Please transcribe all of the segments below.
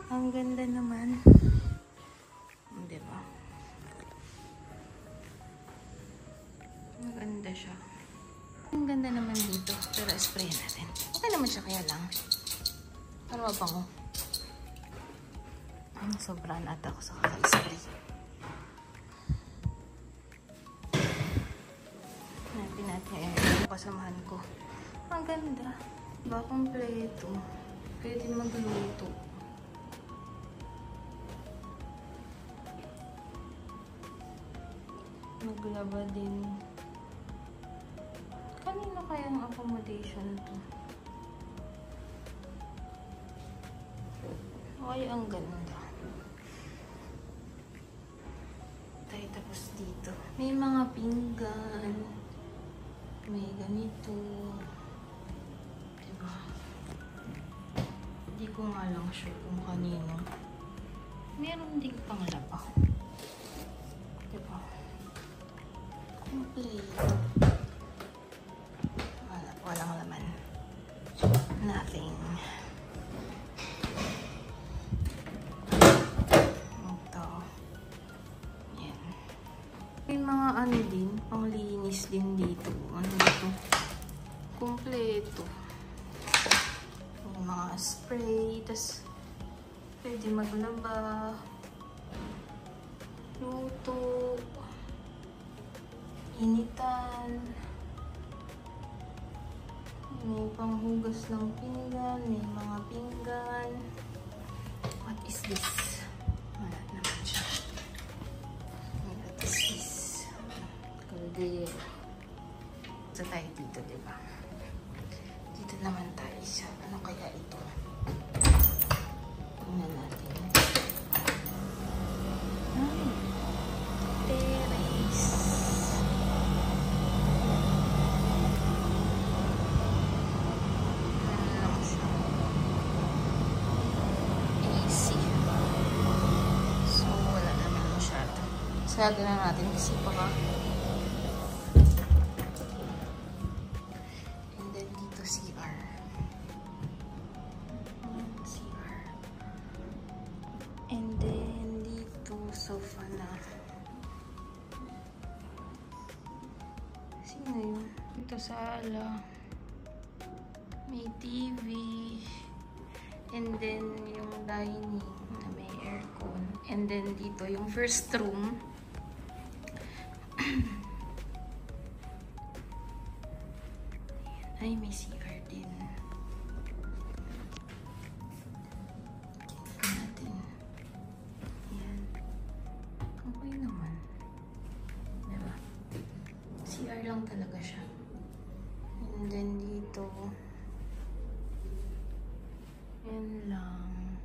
Ang ganda naman. Diba? Maganda siya. Ang ganda naman dito. Pero sprayin natin. Okay naman siya kaya lang. Para mabango. Sobrang ata ako sa kaka-spray. Hanapin natin yung kasamahan ko. Ang ganda. Diba? Kompleto. Pwede magluto. Maglaba din. Kanino kayang accommodation to? Ay, ang ganda. Tayo tapos dito. May mga pinggan. May ganito. Diba? Hindi ko nga lang sure kung kanino. Meron din pang laba. Diba? Complete. Walang laman. Nothing. Ito. Yan. May mga ano din, panglinis din dito. Ano dito? Kompleto. May mga spray. Tas pwede maglaba. Luto. Initan. May panghugas ng pinggan. May mga pinggan. What is this? Wala naman siya. What is this? Kaldero. Ito tayo dito, diba? Dito naman tayo sa ano kaya ito? Tingnan natin. Sarado na natin kasi baka. And then dito CR. CR. And then dito sofa na. Sino yun? Dito sala. May TV. And then yung dining na may aircon. And then dito yung first room. Ay, may CR din. Tingnan natin. Ayan. Okay naman. Diba? CR lang talaga siya. And then dito. Yan lang.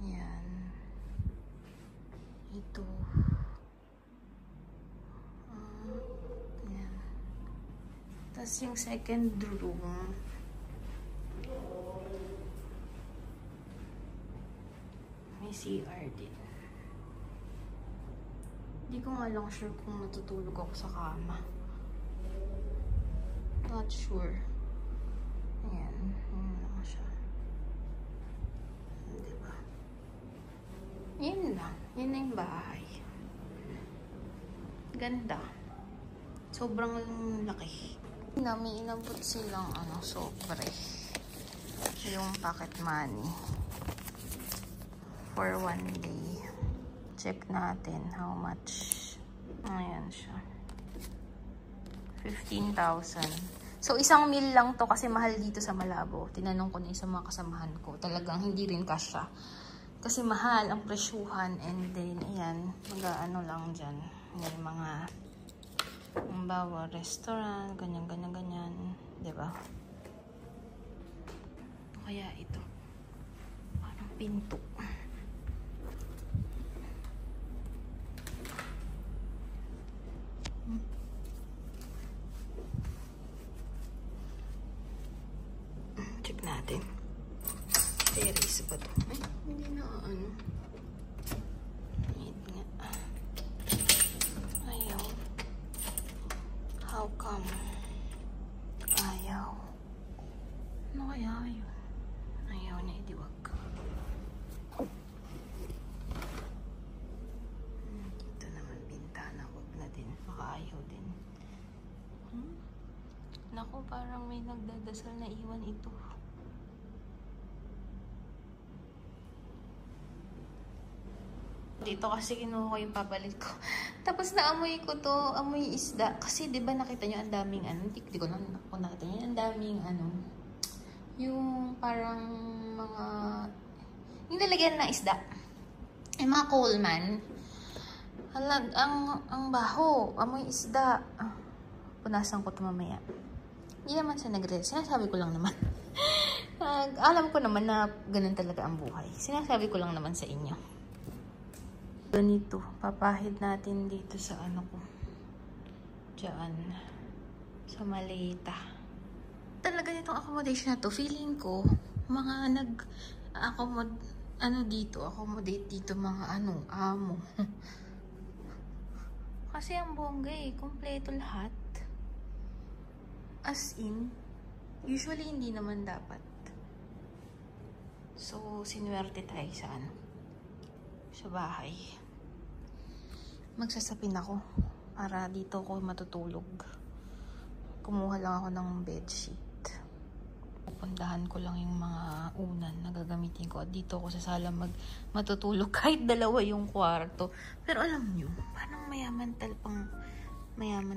Yan. Ito. Tapos yung second room. May CR din. Hindi ko nga lang sure kung matutulog ako sa kama. Not sure. Ayan. Ayan lang siya. Diba? Yan lang. Yan na yung bahay. Ganda. Sobrang laki. May inabot silang sobre. Yung pocket money. For 1 day. Check natin how much. Ayan siya. 15,000. So, 1 meal lang to kasi mahal dito sa Malabo. Tinanong ko na yung sa mga kasamahan ko. Talagang hindi rin kasya. Kasi mahal ang presyuhan. And then, ayan, mag-ano lang dyan. May mga bawa restaurant, ganyan. Diba? Kaya ito. Parang pinto. Check natin. Terrace ba ito? Ay, hindi na ano. Ayaw. How come? Ayaw. Ano kaya yun? may nagdadasal na iwan ito. Dito kasi kinuha ko yung papalit ko. Tapos naamoy ko to, amoy isda. Kasi di ba nakita nyo ang daming ano, hindi ko na ako nakita nyo, ang daming ano, yung parang mga, yung lalagyan na isda. Yung mga Coleman. Ang baho, amoy isda. Punasan ko ito mamaya. Hindi naman siya sinasabi ko lang naman. Alam ko naman na ganun talaga ang buhay. Sinasabi ko lang naman sa inyo. Ganito, papahid natin dito sa ano ko. Diyan. Sa maleta. Talaga nitong accommodation na to, feeling ko, mga accommodate dito mga amo. Kasi ang bongga kompleto lahat. As in, usually hindi naman dapat. So, sinuwerte tayo sa bahay. Magsasapin ako para dito ako matutulog. Kumuha lang ako ng bedsheet. Pupuntahan ko lang yung mga unan na gagamitin ko. At dito ako sa sala matutulog kahit dalawa yung kwarto. Pero alam nyo, parang mayaman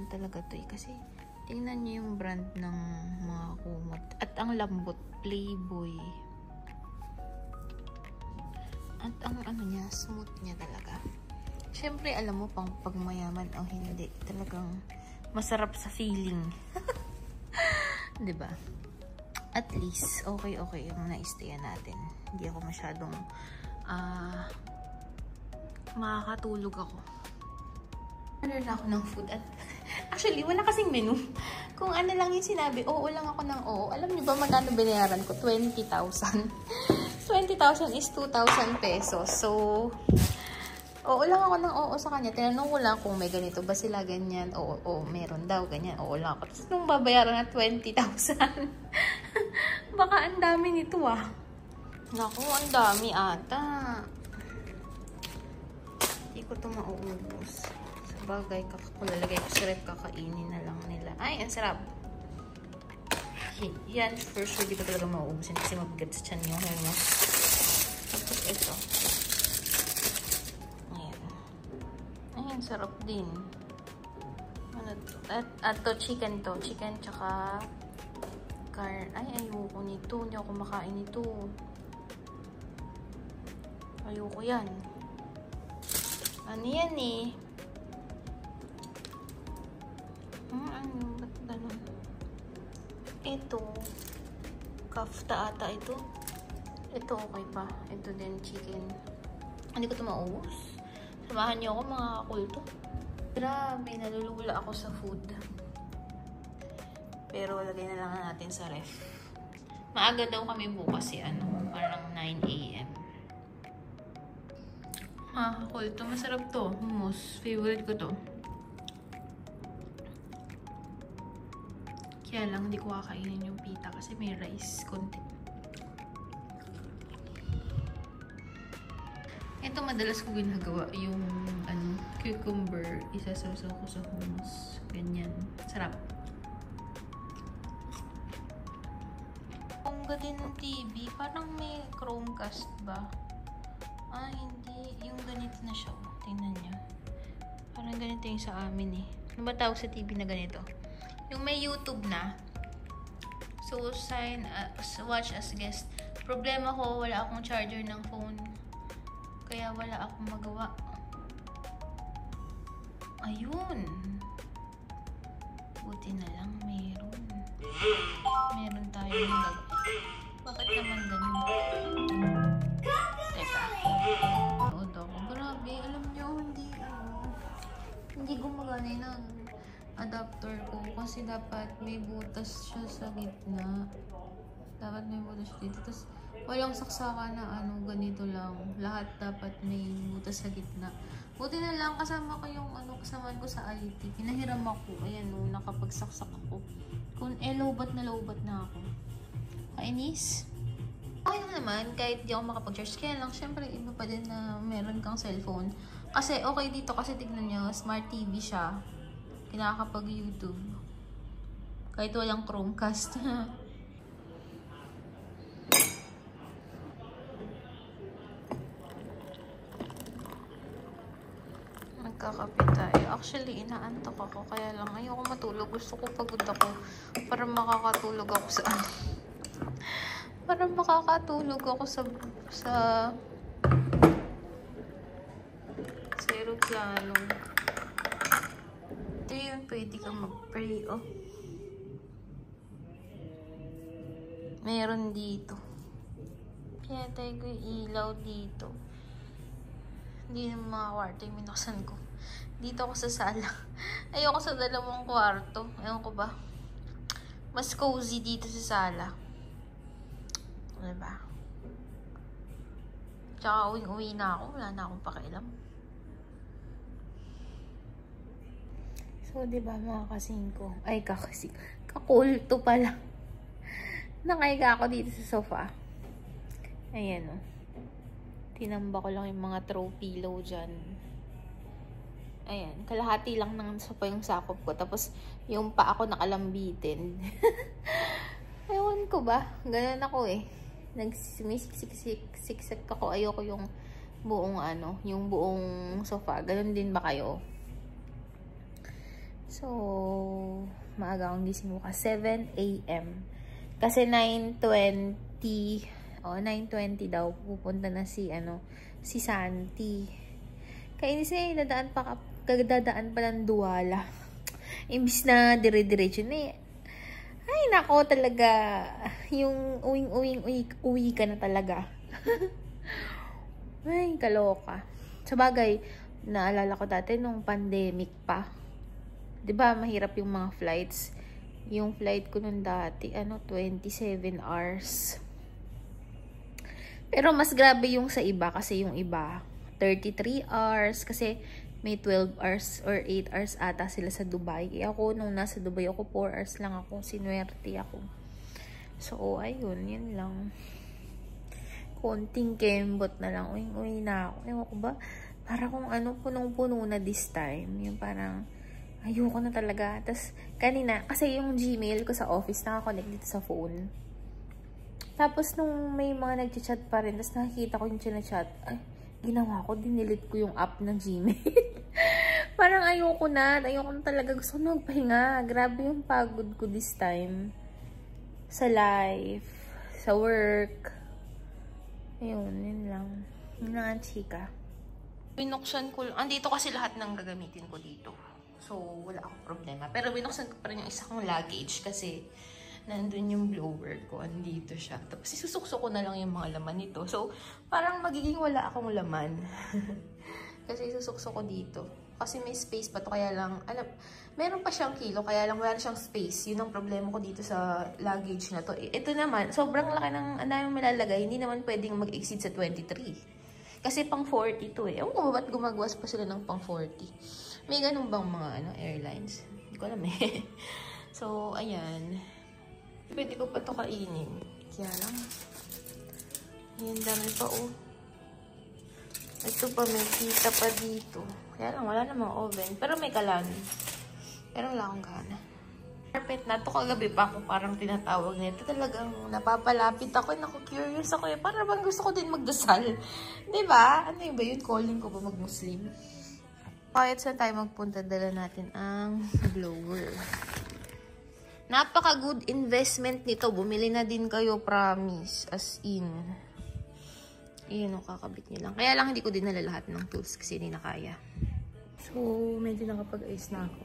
talaga to eh. Kasi tingnan nyo yung brand ng mga kumot. At ang lambot, Playboy. At ang niya, smooth niya talaga. Siyempre, alam mo, pag mayaman o hindi, talagang masarap sa feeling. Diba? At least, okay yung na-stayan natin. Hindi ako masyadong makakatulog ako. Order na ako ng food at actually, wala kasing menu. Kung ano lang yung sinabi, oo lang ako ng oo. Alam niyo ba magkano binayaran ko? 20,000. 20,000 is 2,000 pesos. So, oo lang ako ng oo sa kanya. Tinanong ko lang kung may ganito ba sila, ganyan. Oo, meron daw, ganyan. Oo lang ako. Tapos nung babayaran na 20,000, baka ang dami nito ah. Naku, ang dami ata. Hindi ko ito mauubos. Sa bagay, kung lalagay ko sa ref, kakainin na lang nila. Ay, ang sarap. Yan, for sure, di ko talaga mauubusin kasi mabigat sa tiyan yung hummus. Tapos ito. Ayan, sarap din. At to, chicken to. Chicken tsaka ay, ayoko nito. Hindi ako makain nito. Ayoko yan. Ano yan eh? Ba't ganun? Ito. Kafta ata ito. Ito okay pa. Ito din chicken. Hindi ko ito maubos. Samahan niyo ako mga kakulto. Grabe, nalulula ako sa food. Pero lagay na lang natin sa ref. Maaga daw kami bukas parang 9 AM. Mga kakulto, masarap to. Hummus. Favorite ko to. Kaya lang, hindi ko kakainin yung pita kasi may rice konti. Ito madalas ko ginagawa yung cucumber, isasawsaw ko sa hummus. Ganyan. Sarap. Bongga din ng TV. Parang may Chromecast ba? Hindi. Yung ganito na siya. Tingnan nyo. Parang ganito yung sa amin eh. Ano ba tawag sa TV na ganito? Yung may YouTube na. So, watch as guest. Problema ko, wala akong charger ng phone. Kaya wala akong magawa. Ayun. Buti na lang meron. Meron tayong magawa. Bakit naman ganun? Teka. Nood ako. Grabe. Alam nyo, hindi gumagana yung adapter ko. Kasi dapat may butas siya sa gitna. Dapat may butas siya dito. Tapos, walang saksakan na ganito lang. Lahat dapat may butas sa gitna. Buti na lang kasama ko yung kasamaan ko sa IT. Pinahiram ako. Ayan, nakapagsaksak ako. Kung lowbat na ako. Kainis. Okay lang naman, kahit di ako makapag-charge. Kaya lang, syempre, iba pa din na meron kang cellphone. Kasi okay dito, kasi tignan nyo, smart TV siya. Kinakapag-YouTube. Kahit walang Chromecast. Nagkakape tayo. Actually, inaantok ako. Kaya lang, ayoko matulog. Gusto ko pagod ako. Para makakatulog ako sa... para makakatulog ako sa aeroplano. Ito yun, pwede kang mag-pray, oh. Meron dito. Kaya tayo ko yung ilaw dito. Hindi naman mga kwarto yung minaksan ko. Dito ako sa sala. Ayoko sa dalawang kwarto. Ewan ko ba? Mas cozy dito sa sala. Diba? Tsaka uwing-uwi na ako. Wala na akong pakialam. So, diba mga kasingko? Ay, kakulto pala. Nakaiga ako dito sa sofa. Ayan, oh. Tinamba ko lang yung mga throw pillow dyan. Ayan. Kalahati lang ng sofa yung sakop ko. Tapos, yung pa ako nakalambitin. Ewan ko ba? Ganun ako eh. Nagsisiksik ako. Ayoko yung buong yung buong sofa. Ganun din ba kayo? So, maaga akong gising bukas. 7 AM. Kasi 9:20 daw pupunta na si Santi. Kainis na dadaan pa ng Duwala. Imbis na dire-diretso na ay nako talaga, yung uwi ka na talaga. Ay, kaloka. Sa bagay, naalala ko dati nung pandemic pa. 'Di ba mahirap yung mga flights? Yung flight ko nun dati, 27 hours. Pero mas grabe yung sa iba kasi yung iba, 33 hours. Kasi may 12 hours or 8 hours ata sila sa Dubai. Ako, nung nasa Dubai ako, 4 hours lang ako. Sinuwerte ako. So, ayun, yun lang. Konting kembot na lang. Uwi na ako. Ewan ko ba? Para kung punong-puno na this time. Yung parang, ayoko na talaga. Tapos, kanina, kasi yung Gmail ko sa office, nakakonect dito sa phone. Tapos, nung may mga nag-chat pa rin, tapos nakikita ko yung chinachat, ay, ginawa ko, dinilit ko yung app ng Gmail. Parang ayoko na talaga. Gusto ko na magpahinga. Grabe yung pagod ko this time. Sa life, sa work. Ayun, yun lang. Yun lang ang chika. Binuksan ko, andito kasi lahat ng gagamitin ko dito. So, wala akong problema. Pero binuksan ko pa rin yung isa kong luggage kasi nandun yung blower ko. Andito siya. Tapos isusukso ko na lang yung mga laman nito. So, parang magiging wala akong laman. Kasi isusukso ko dito. Kasi may space pa to. Kaya lang, meron pa siyang kilo. Kaya lang wala siyang space. Yun ang problema ko dito sa luggage na to. Ito naman, sobrang laki ng anong malalagay. Hindi naman pwedeng mag-exceed sa 23. Kasi pang 40 to eh. Ewan ko ba't gumagawas pa sila ng pang 40. May ganun bang mga airlines? Hindi ko alam eh. So, ayan. Pwede ko pa ito kainin. Kaya lang. Ayan, dami pa oh. Ito pa, may kita pa dito. Kaya lang, wala namang oven. Pero may kalan. Pero wala akong gana. Carpet na to kagabi pa ako parang tinatawag nito. Talagang napapalapit ako. Naku-curious ako eh. Para bang gusto ko din magdasal. Diba? Ano yun ba yun? Calling ko ba mag-Muslim? Kahit saan tayo magpunta, dala natin ang blower. Napaka-good investment nito. Bumili na din kayo, promise. As in. Iyan o, kakabit nyo lang. Kaya lang hindi ko din nala lahat ng tools kasi hindi na kaya. So, medyo nakapag-ayos na ako.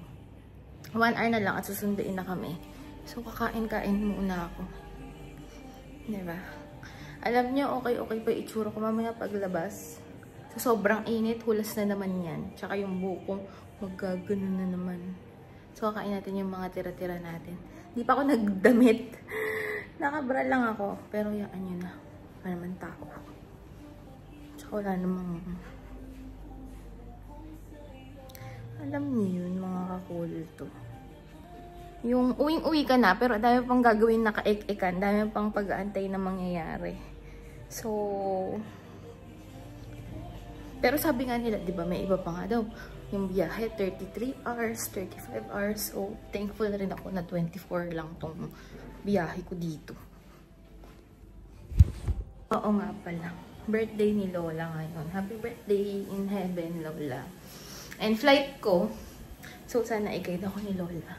1 hour na lang at susunduin na kami. So, kakain-kain muna ako. Diba? Alam nyo, okay pa itsura ko mamaya paglabas. So, sobrang init, hulas na naman yan. Tsaka yung buko, magagano na naman. So, kakain natin yung mga tira-tira natin. Hindi pa ako nagdamit. Nakabra lang ako. Pero yaan nyo na. Pa naman tao. Tsaka wala namang... Alam niyo yun, mga kakulto. Yung uwing-uwi ka na, pero dami pang gagawin na kaek-ekan. Dami pang pag-aantay na mangyayari. So... Pero sabi nga nila, di ba, may iba pa nga daw. yung biyahe, 33 hours, 35 hours. So, thankful rin ako na 24 lang tong biyahe ko dito. Oo nga pala. Birthday ni Lola ngayon. Happy birthday in heaven, Lola. And flight ko, so sana i-guide ako ni Lola.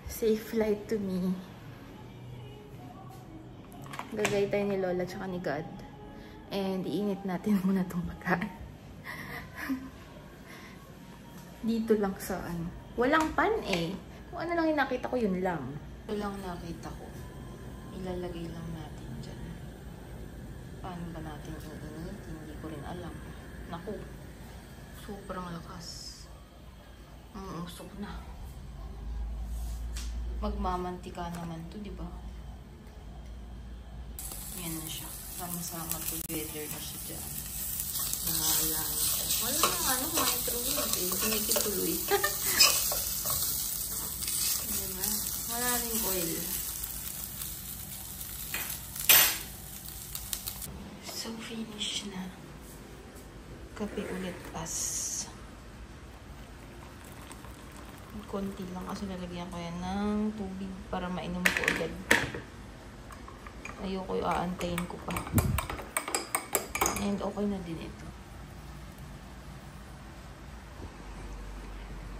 Safe flight to me. Gagay tayo ni Lola tsaka ni God. And iinit natin muna itong pagkain. Dito lang sa ano. Walang pan eh. Kung ano lang yung nakita ko, yun lang. Ito lang nakita ko. Ilalagay lang natin dyan. Paano ba natin yung init? Hindi ko rin alam. Naku. Sobrang lakas. Usok na. Magmamantika naman to, di ba? Yan na siya. Sama-sama together na siya dyan. Wala na siya. Wala na nga nung microwave eh. Sinikituloy. Diba? Wala rin oil. So, finish na. Kape ulit pas. Konti lang kasi nalagyan ko yan ng tubig para mainom ko agad. Ayoko yung aantayin ko pa. And okay na din ito.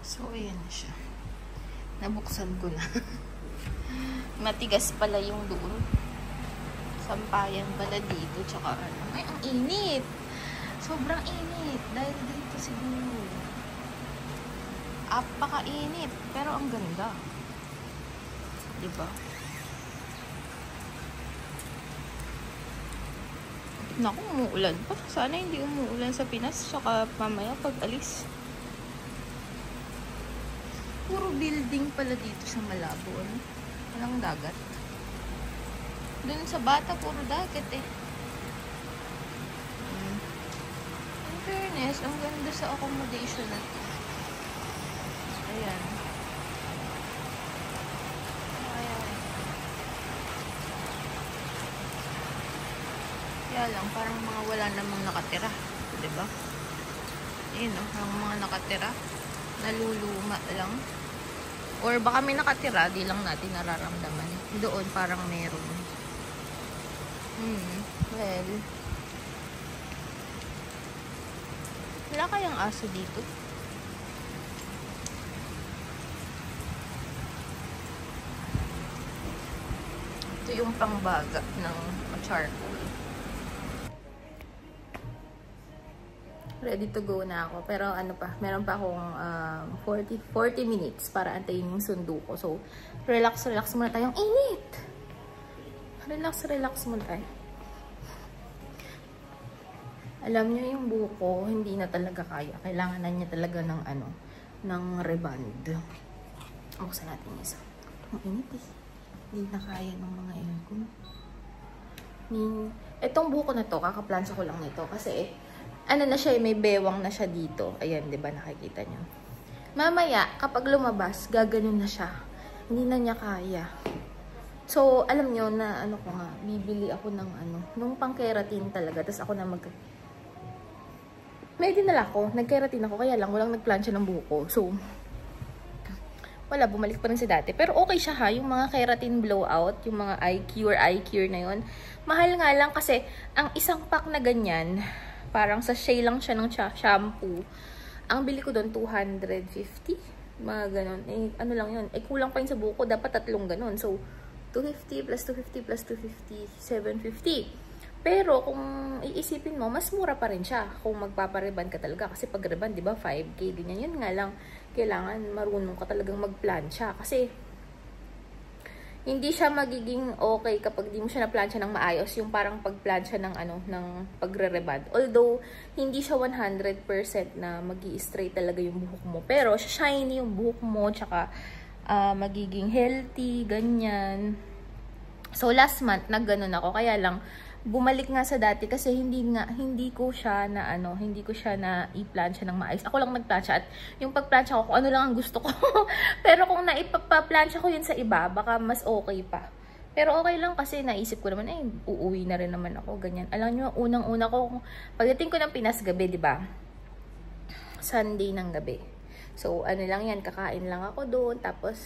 So, ayan na siya. Nabuksan ko na. Matigas pala yung doon. Sampayan pala dito. Tsaka ano. Ay, ang init. Sobrang init. Dahil dito siguro. Apaka-init. Pero ang ganda. Diba? Naku, umuulan pa. Sana hindi umuulan sa Pinas. Tsaka mamaya pag alis. Puro building pala dito sa Malabo. Ano? Walang dagat. Doon sa Bata, puro dagat eh. In fairness, ang ganda sa accommodation na to. Ayan. Ayan. Kaya lang, parang mga wala namang nakatira. Diba? Ayan o, ang mga nakatira. Naluluma lang. Or baka may nakatira, di lang natin nararamdaman. Doon parang meron. Well. Wala kayang aso dito? Ito yung pangbaga ng charcoal. Ready to go na ako. Pero ano pa, meron pa akong 40 minutes para antayin yung sundo ko. So, relax muna tayo. Ang init! Relax muna tayo. Alam nyo yung buko, hindi na talaga kaya. Kailangan na niya talaga ng ano, ng reband. Buksan natin yung isa. Ang init eh. Hindi na kaya ng mga aircon. Itong buko na to, kakaplansa ko lang nito. Kasi ano na siya, may bewang na siya dito. Ayan, di ba nakikita nyo? Mamaya, kapag lumabas, gaganon na siya. Hindi na niya kaya. So, alam nyo na, ano ko nga, bibili ako ng ano, nung pang-keratin talaga. Tapos ako na may dinala ko, nag-keratin ako, kaya lang, walang nagplansya ng buko. So, wala, bumalik pa rin sa dati. Pero okay siya ha, yung mga keratin blowout, yung mga eye cure na yun. Mahal nga lang kasi, ang isang pack na ganyan, parang sa sachet lang siya ng shampoo. Ang bili ko doon, 250. Mga ganon. Eh, ano lang yun. Eh, kulang pa yun sa buko. Dapat tatlong ganon. So, 250 plus 250 plus 250, 750. Pero, kung iisipin mo, mas mura pa rin siya kung magpapareban ka talaga. Kasi pag reban, di ba, 5K, ganyan. Yun nga lang, kailangan marunong ka talagang magplansya. Kasi, hindi siya magiging okay kapag di mo siya na-plansya ng maayos. Yung parang pagplansya ng ano, ng pagre-reband. Although, hindi siya 100% na magi-straight talaga yung buhok mo. Pero, shiny yung buhok mo, tsaka magiging healthy, ganyan. So, last month, nagganon ako. Kaya lang, bumalik nga sa dati kasi hindi ko siya na i-plansya ng maayos. Ako lang nagplansya at yung pagplansya ko, kung ano lang ang gusto ko. Pero kung naipaplansya ko yun sa iba, baka mas okay pa. Pero okay lang kasi naisip ko naman, uuwi na rin naman ako, ganyan. Alam nyo, unang-una ko, pagdating ko ng Pinas gabi, di ba? Sunday ng gabi. So, ano lang yan, kakain lang ako doon. Tapos,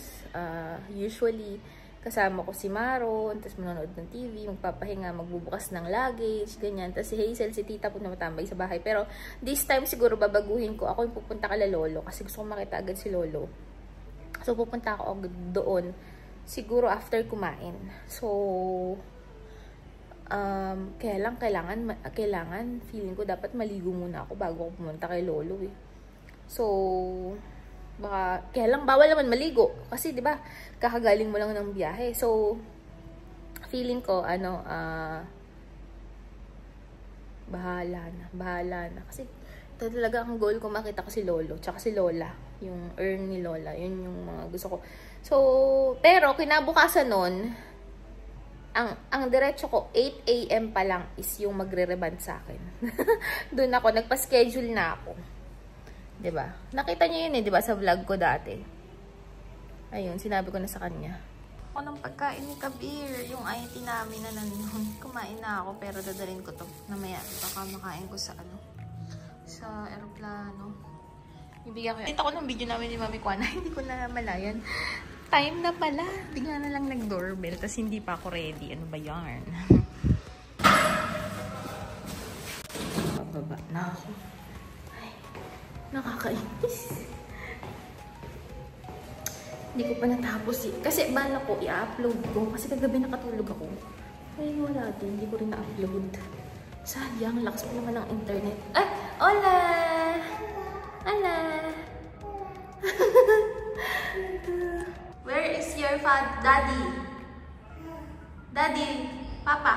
usually, kasama ko si Maron, tapos manonood ng TV, magpapahinga, magbubukas ng luggage, ganyan. Tapos si Hazel, si tita po na matambay sa bahay. Pero, this time siguro babaguhin ko. Ako yung pupunta kala Lolo, kasi gusto kong makita agad si Lolo. So, pupunta ako agad doon. Siguro after kumain. So, kailangan, feeling ko dapat maligo muna ako bago ako pumunta kay Lolo eh. So, baka, kaya lang bawal naman maligo. Kasi, di ba, kakagaling mo lang ng biyahe. So, feeling ko, bahala na. Kasi, ito talaga ang goal ko, makita ko si Lolo, tsaka si Lola. Yung earn ni Lola. Yun yung mga gusto ko. So, pero, kinabukasan nun, ang diretso ko, 8 AM pa lang is yung magre-reband sa akin. Doon ako, nagpa-schedule na ako. Diba? Nakita niyo yun eh, diba? Sa vlog ko dati. Ayun, sinabi ko na sa kanya. Ako ng pagkain ni Kabir, yung IT namin na nandun. Kumain na ako, pero dadalhin ko to. Namaya, baka makain ko sa sa aeroplano. Ibigyan ko yun. Kita ko ng video namin ni Mami Kwana, hindi ko na malayan. Time na pala. Bigla na lang nag-doorbell, tas hindi pa ako ready. Ano ba yarn? Pababa na ako. Nakakainis. Hindi ko pa natapos eh. Kasi bala ko, i-upload ko. Kasi kagabi nakatulog ako. Ay, wala din. Hindi ko rin na-upload. Sayang, lakas pa naman ng internet. Ay! Hola! Hola! Where is your daddy? Daddy? Papa?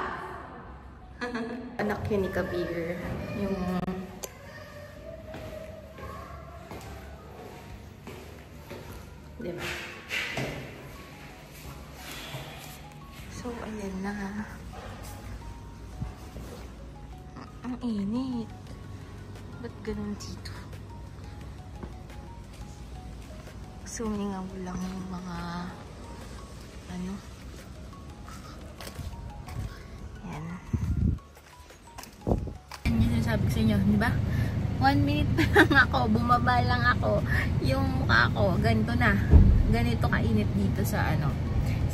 Anak yun ni Kabir. Yung diba? So, ayan na. Ang init. Ba't ganun dito? Sumingaw lang yung mga yan. Yan yung sinasabi ko sa inyo, diba? 1 minute pa lang ako, bumaba lang ako, yung mukha ko, ganito na. Ganito kainit dito sa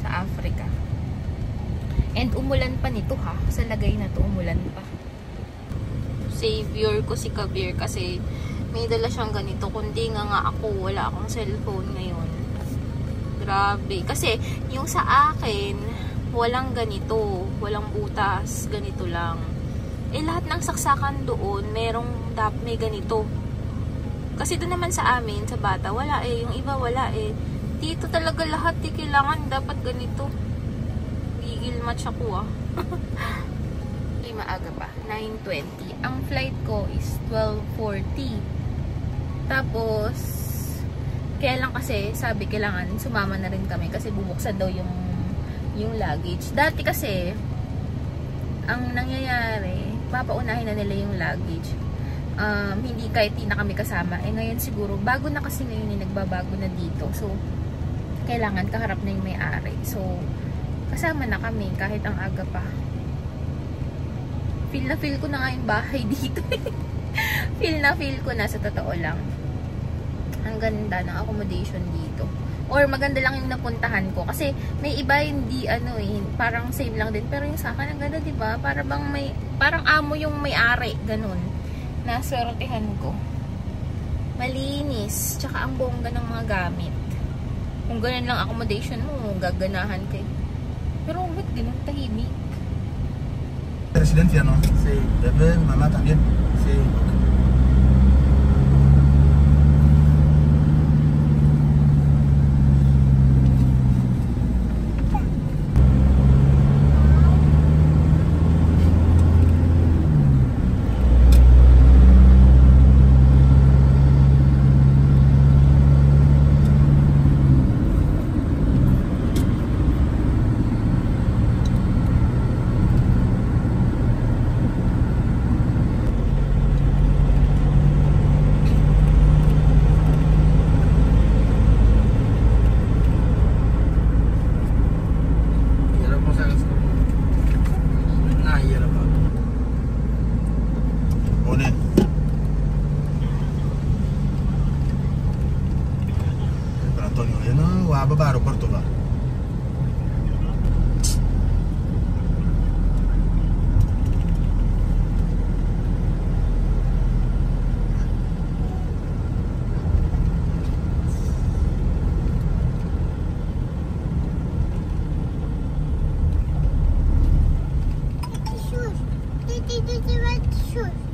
sa Africa. And umulan pa nito ha, sa lagay na to umulan pa. Savior ko si Kabir kasi may dala siyang ganito, kundi nga ako, wala akong cellphone ngayon. Grabe, kasi yung sa akin, walang ganito, walang butas, ganito lang. Eh, lahat ng saksakan doon, may ganito. Kasi doon naman sa amin, sa bata, wala eh. Yung iba, wala eh. Dito talaga lahat, kailangan dapat ganito. Gigil match ako ah. Ay, maaga pa. 9:20. Ang flight ko is 12:40. Tapos, kaya lang kasi, sabi kailangan sumama na rin kami kasi bubuksan daw yung luggage. Dati kasi, ang nangyayari, papaunahin na nila yung luggage. Hindi kahit di na kami kasama. Eh ngayon siguro, bago na kasi ngayon yung nagbabago na dito. So, kailangan kaharap na yung may-ari. So, kasama na kami kahit ang aga pa. Feel na feel ko na nga yung bahay dito. Feel na feel ko na sa totoo lang. Ang ganda ng accommodation dito. Or maganda lang yung napuntahan ko. Kasi may iba hindi parang same lang din. Pero yung sa akin, ang ganda, diba? Parang amo yung may-ari. Ganun. Naswertehan ko. Malinis. Tsaka ang bongga ng mga gamit. Kung ganun lang accommodation mo, gaganahan kayo. Pero ba't ganun tahimik? Residencia, ¿no? Sí. Después mamá también. Sí. Portugal. Shoes. Shoes.